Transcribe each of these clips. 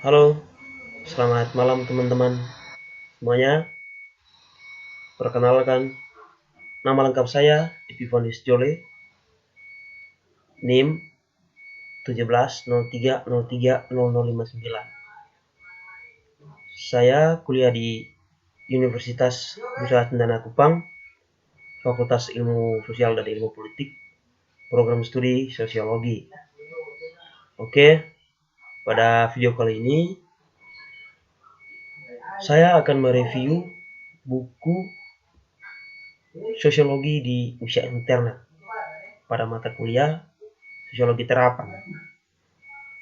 Halo, selamat malam teman-teman semuanya. Perkenalkan, nama lengkap saya Epifanis Jole, NIM 1703030059. Saya kuliah di Universitas Nusa Cendana Kupang, Fakultas Ilmu Sosial dan Ilmu Politik, Program Studi Sosiologi. Oke, pada video kali ini saya akan mereview buku Sosiologi di Usia Internet pada mata kuliah Sosiologi Terapan.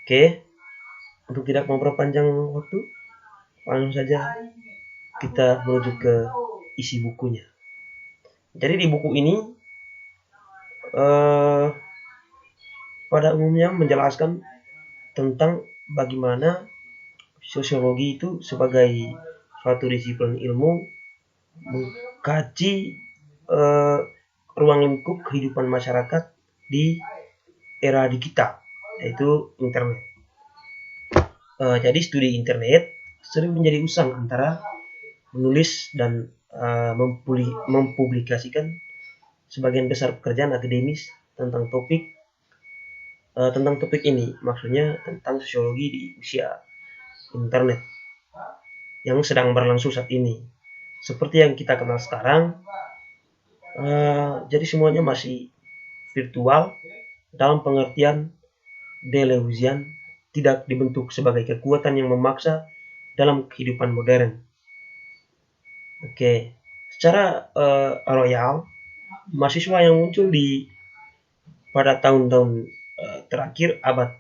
Oke, untuk tidak memperpanjang waktu, langsung saja kita menuju ke isi bukunya. Jadi di buku ini pada umumnya menjelaskan tentang bagaimana sosiologi itu sebagai suatu disiplin ilmu mengkaji ruang lingkup kehidupan masyarakat di era digital, yaitu internet. Jadi studi internet sering menjadi usang antara menulis dan mempublikasikan sebagian besar pekerjaan akademis tentang topik ini, maksudnya tentang sosiologi di usia internet yang sedang berlangsung saat ini. Seperti yang kita kenal sekarang, jadi semuanya masih virtual dalam pengertian Deleuzian, tidak dibentuk sebagai kekuatan yang memaksa dalam kehidupan modern. Oke, secara royal, mahasiswa yang muncul pada tahun-tahun terakhir abad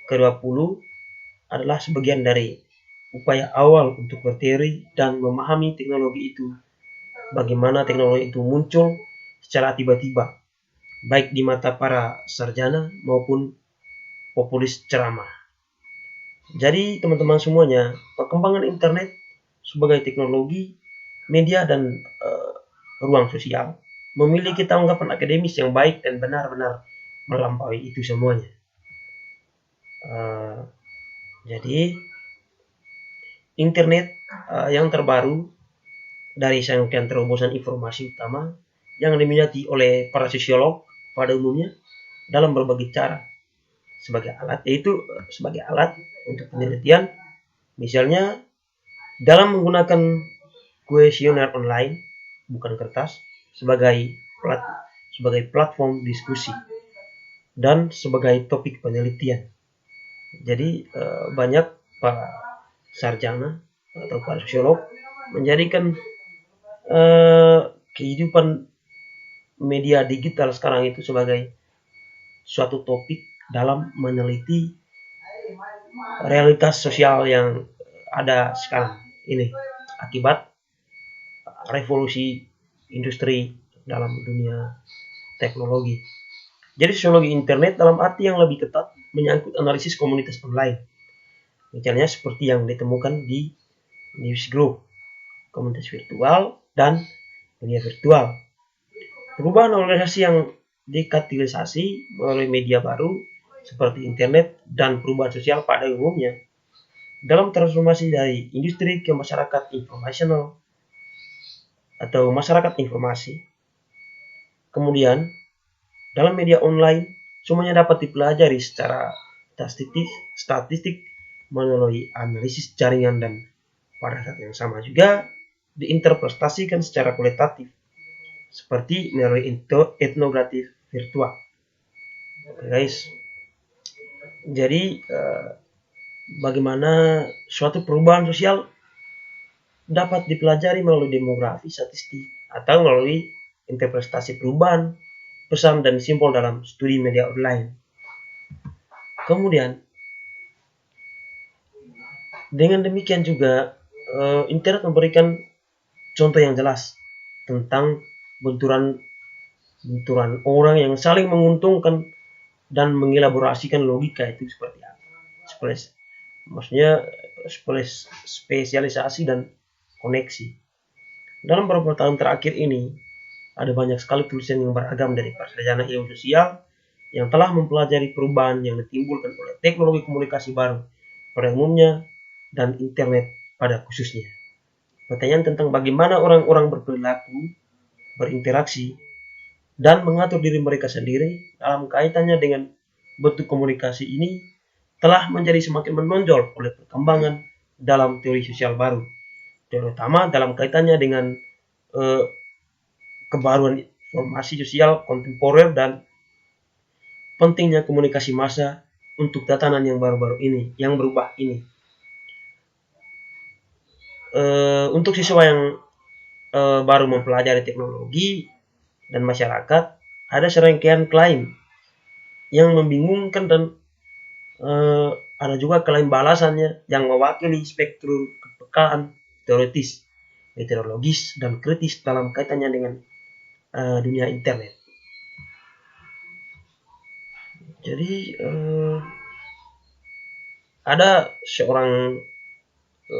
ke-20 adalah sebagian dari upaya awal untuk berteori dan memahami teknologi itu. Bagaimana teknologi itu muncul secara tiba-tiba, baik di mata para sarjana maupun populis ceramah. Jadi teman-teman semuanya, perkembangan internet sebagai teknologi, media dan ruang sosial memiliki tanggapan akademis yang baik dan benar-benar melampaui itu semuanya. Jadi internet yang terbaru dari serangkaian terobosan informasi utama yang diminati oleh para sosiolog pada umumnya dalam berbagai cara sebagai alat untuk penelitian, misalnya dalam menggunakan kuesioner online bukan kertas sebagai platform diskusi dan sebagai topik penelitian. Jadi banyak para sarjana atau para sosiolog menjadikan kehidupan media digital sekarang itu sebagai suatu topik dalam meneliti realitas sosial yang ada sekarang ini akibat revolusi industri dalam dunia teknologi. Jadi sosiologi internet dalam arti yang lebih ketat menyangkut analisis komunitas online, misalnya seperti yang ditemukan di newsgroup, komunitas virtual, dan dunia virtual. Perubahan organisasi yang dikatalis melalui media baru seperti internet dan perubahan sosial pada umumnya dalam transformasi dari industri ke masyarakat informasional atau masyarakat informasi. Kemudian dalam media online semuanya dapat dipelajari secara statistik melalui analisis jaringan dan pada saat yang sama juga diinterpretasikan secara kualitatif seperti melalui etnografis virtual. Oke guys, jadi bagaimana suatu perubahan sosial dapat dipelajari melalui demografi statistik atau melalui interpretasi perubahan pesan dan simbol dalam studi media online. Kemudian dengan demikian juga internet memberikan contoh yang jelas tentang benturan orang yang saling menguntungkan dan mengelaborasikan logika itu seperti apa. Maksudnya spesialisasi dan koneksi. Dalam beberapa tahun terakhir ini ada banyak sekali tulisan yang beragam dari para sarjana ilmu sosial yang telah mempelajari perubahan yang ditimbulkan oleh teknologi komunikasi baru pada umumnya dan internet pada khususnya. Pertanyaan tentang bagaimana orang-orang berperilaku, berinteraksi, dan mengatur diri mereka sendiri dalam kaitannya dengan bentuk komunikasi ini telah menjadi semakin menonjol oleh perkembangan dalam teori sosial baru, terutama dalam kaitannya dengan eh, kebaruan informasi sosial kontemporer dan pentingnya komunikasi massa untuk tatanan yang baru-baru ini, yang berubah ini. Untuk siswa yang baru mempelajari teknologi dan masyarakat, ada serangkaian klaim yang membingungkan dan ada juga klaim balasannya yang mewakili spektrum kepekaan teoritis, meteorologis, dan kritis dalam kaitannya dengan dunia internet. Jadi ada seorang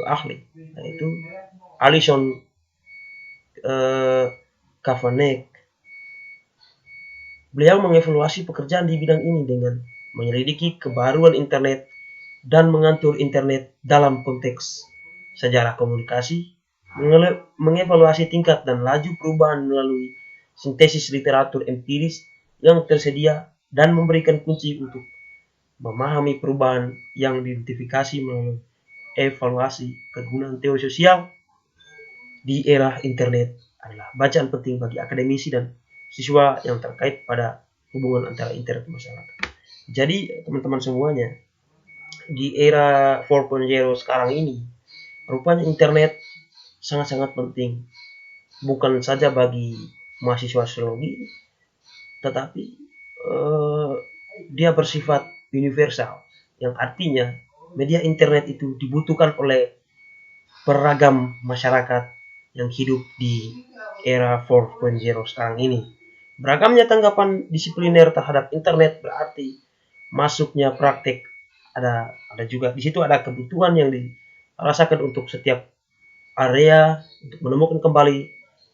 ahli, yaitu Alison Kavanagh. Beliau mengevaluasi pekerjaan di bidang ini dengan menyelidiki kebaruan internet dan mengatur internet dalam konteks sejarah komunikasi, mengevaluasi tingkat dan laju perubahan melalui sintesis literatur empiris yang tersedia dan memberikan kunci untuk memahami perubahan yang diidentifikasi melalui evaluasi kegunaan teori sosial di era internet adalah bacaan penting bagi akademisi dan siswa yang terkait pada hubungan antara internet dan masyarakat. Jadi teman-teman semuanya, di era 4.0 sekarang ini, rupanya internet sangat-sangat penting, bukan saja bagi mahasiswa sosiologi, tetapi dia bersifat universal, yang artinya media internet itu dibutuhkan oleh beragam masyarakat yang hidup di era 4.0 sekarang ini. Beragamnya tanggapan disipliner terhadap internet berarti masuknya praktek, ada juga di situ ada kebutuhan yang dirasakan untuk setiap area untuk menemukan kembali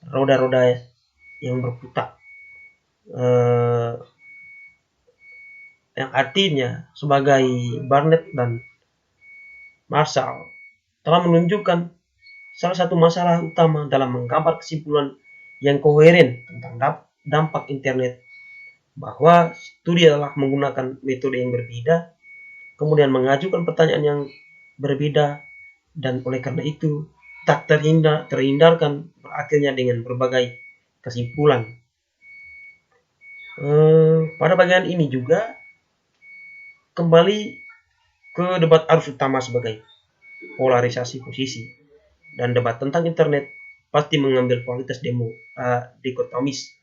roda-roda yang berputar, yang artinya sebagai Barnett dan Marshall telah menunjukkan salah satu masalah utama dalam menggambar kesimpulan yang koheren tentang dampak internet, bahwa studi adalah menggunakan metode yang berbeda, kemudian mengajukan pertanyaan yang berbeda, dan oleh karena itu tak terhindarkan berakhirnya dengan berbagai kesimpulan. Pada bagian ini juga kembali ke debat arus utama sebagai polarisasi posisi, dan debat tentang internet pasti mengambil kualitas dikotomis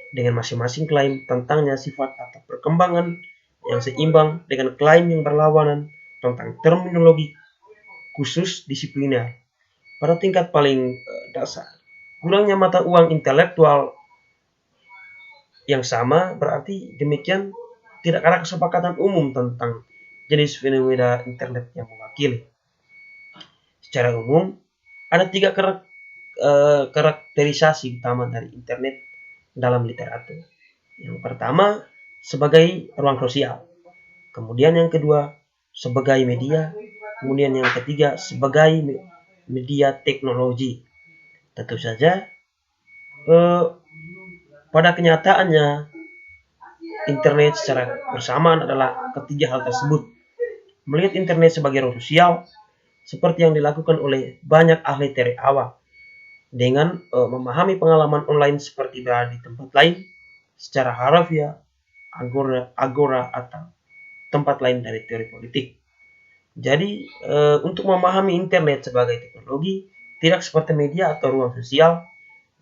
dengan masing-masing klaim tentangnya sifat atau perkembangan yang seimbang dengan klaim yang berlawanan tentang terminologi khusus disipliner. Pada tingkat paling dasar, kurangnya mata uang intelektual yang sama berarti demikian tidak ada kesepakatan umum tentang jenis fenomena internet yang mewakili. Secara umum, ada 3 karakterisasi utama dari internet dalam literatur. Yang pertama, sebagai ruang sosial. Kemudian yang kedua, sebagai media. Kemudian yang ketiga, sebagai media teknologi. Tentu saja, pada kenyataannya, internet secara bersamaan adalah ketiga hal tersebut. Melihat internet sebagai ruang sosial, seperti yang dilakukan oleh banyak ahli teori awal, dengan memahami pengalaman online seperti berada di tempat lain, secara harafiah, agora atau tempat lain dari teori politik. Jadi, untuk memahami internet sebagai teknologi, tidak seperti media atau ruang sosial,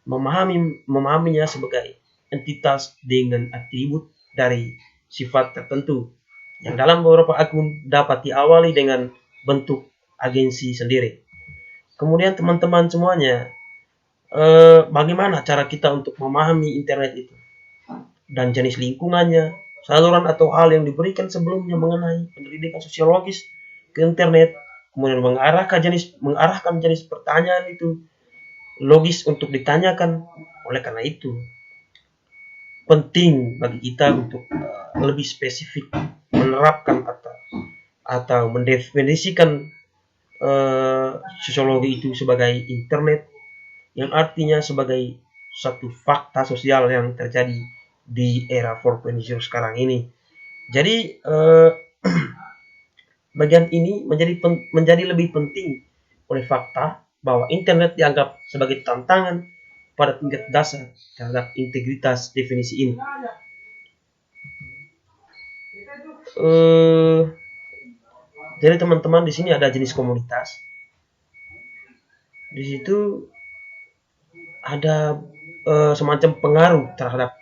memahaminya sebagai entitas dengan atribut dari sifat tertentu, yang dalam beberapa akun dapat diawali dengan bentuk agensi sendiri. Kemudian teman-teman semuanya, bagaimana cara kita untuk memahami internet itu dan jenis lingkungannya, saluran atau hal yang diberikan sebelumnya mengenai pendidikan sosiologis ke internet, kemudian mengarahkan jenis pertanyaan itu logis untuk ditanyakan. Oleh karena itu penting bagi kita untuk lebih spesifik menerapkan atau atau mendefinisikan sosiologi itu sebagai internet, yang artinya sebagai satu fakta sosial yang terjadi di era 4.0 sekarang ini. Jadi bagian ini menjadi lebih penting oleh fakta bahwa internet dianggap sebagai tantangan pada tingkat dasar terhadap integritas definisi ini. Jadi teman-teman, di sini ada jenis komunitas. Di situ ada semacam pengaruh terhadap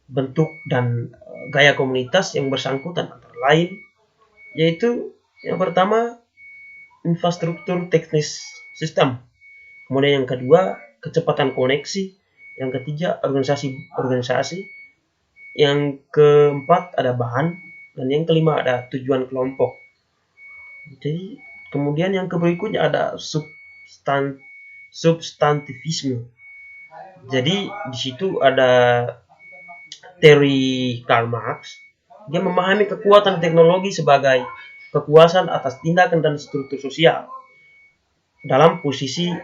bentuk dan gaya komunitas yang bersangkutan, antara lain yaitu yang pertama infrastruktur teknis sistem, kemudian yang kedua kecepatan koneksi, yang ketiga organisasi, yang keempat ada bahan, dan yang kelima ada tujuan kelompok. Jadi kemudian yang berikutnya ada substantivisme. Jadi di situ ada teori Karl Marx. Dia memahami kekuatan teknologi sebagai kekuasaan atas tindakan dan struktur sosial dalam posisi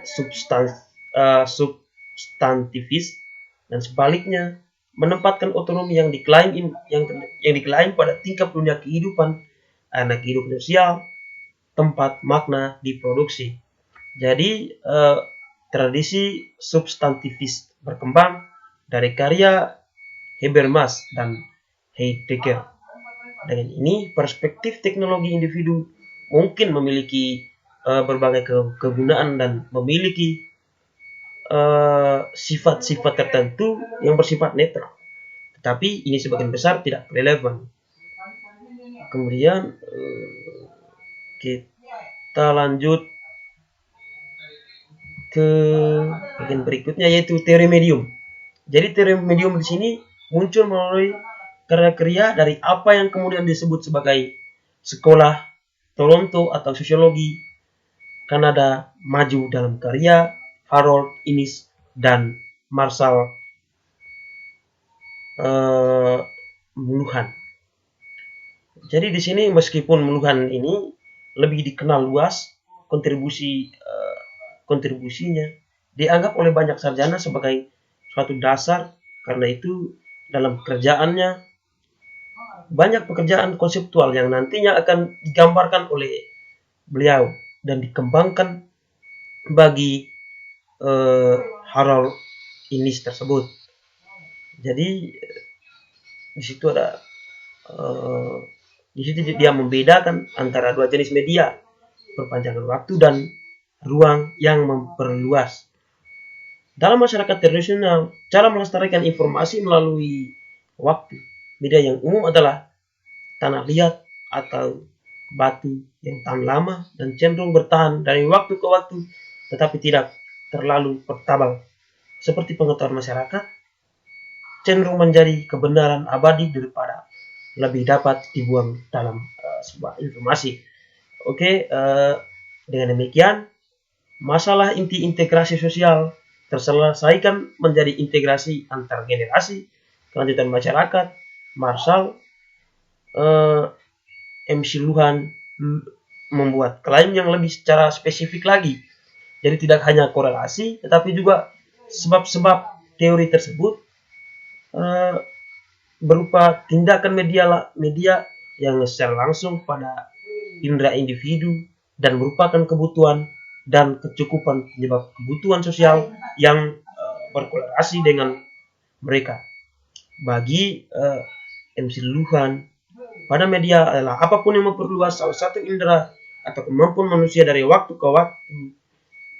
substantivis, dan sebaliknya menempatkan otonomi yang diklaim pada tingkat dunia kehidupan, anak hidup sosial, tempat makna diproduksi. Jadi tradisi substantivis berkembang dari karya Habermas dan Heidegger. Dengan ini, perspektif teknologi individu mungkin memiliki berbagai kegunaan dan memiliki sifat-sifat tertentu yang bersifat netral. Tetapi ini sebagian besar tidak relevan. Kemudian kita lanjut ke bagian berikutnya, yaitu teori medium. Jadi teori medium di sini muncul melalui karya-karya dari apa yang kemudian disebut sebagai sekolah Toronto atau sosiologi Kanada maju dalam karya Harold Innis dan Marshall Muluhan. Jadi di sini meskipun Muluhan ini lebih dikenal luas kontribusinya dianggap oleh banyak sarjana sebagai suatu dasar, karena itu dalam kerjaannya banyak pekerjaan konseptual yang nantinya akan digambarkan oleh beliau dan dikembangkan bagi Harold Innis tersebut. Jadi di situ ada di situ dia membedakan antara dua jenis media, perpanjangan waktu dan ruang yang memperluas. Dalam masyarakat tradisional, cara melestarikan informasi melalui waktu, media yang umum adalah tanah liat atau batu yang tahan lama dan cenderung bertahan dari waktu ke waktu, tetapi tidak terlalu portable. Seperti pengetahuan masyarakat cenderung menjadi kebenaran abadi daripada lebih dapat dibuang dalam sebuah informasi. Oke, dengan demikian masalah inti integrasi sosial terselesaikan menjadi integrasi antar generasi, kelanjutan masyarakat. Marshall MC Luhan membuat klaim yang lebih secara spesifik lagi. Jadi tidak hanya korelasi, tetapi juga sebab-sebab teori tersebut berupa tindakan media yang secara langsung pada indera individu dan merupakan kebutuhan dan kecukupan penyebab kebutuhan sosial yang berkorelasi dengan mereka. Bagi MC Luhan, pada media adalah apapun yang memperluas salah satu indera atau kemampuan manusia dari waktu ke waktu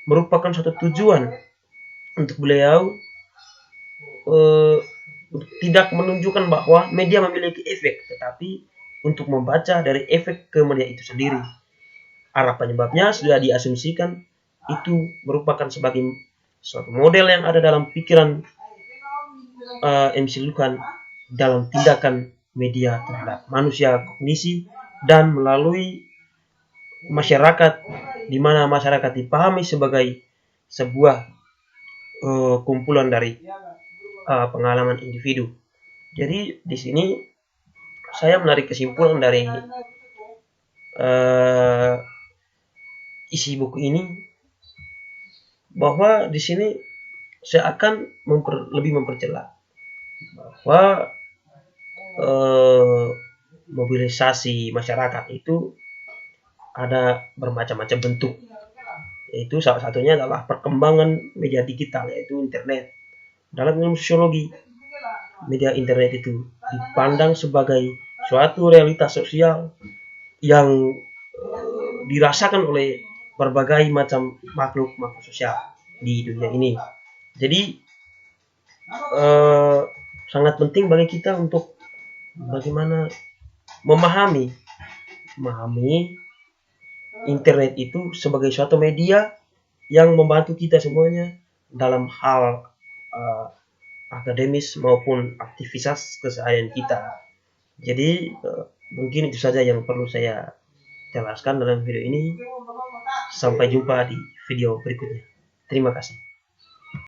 merupakan suatu tujuan. Untuk beliau tidak menunjukkan bahwa media memiliki efek, tetapi untuk membaca dari efek ke media itu sendiri. Arah penyebabnya sudah diasumsikan itu merupakan sebagai suatu model yang ada dalam pikiran MC Luhan dalam tindakan media terhadap manusia kognisi dan melalui masyarakat, di mana masyarakat dipahami sebagai sebuah kumpulan dari pengalaman individu. Jadi di sini saya menarik kesimpulan dari uh, isi buku ini, bahwa di sini saya akan lebih memperjelas bahwa mobilisasi masyarakat itu ada bermacam-macam bentuk, yaitu salah satunya adalah perkembangan media digital, yaitu internet. Dalam ilmu sosiologi, media internet itu dipandang sebagai suatu realitas sosial yang dirasakan oleh berbagai macam makhluk sosial di dunia ini. Jadi sangat penting bagi kita untuk bagaimana memahami internet itu sebagai suatu media yang membantu kita semuanya dalam hal akademis maupun aktivitas keseharian kita. Jadi mungkin itu saja yang perlu saya jelaskan dalam video ini. Sampai jumpa di video berikutnya. Terima kasih.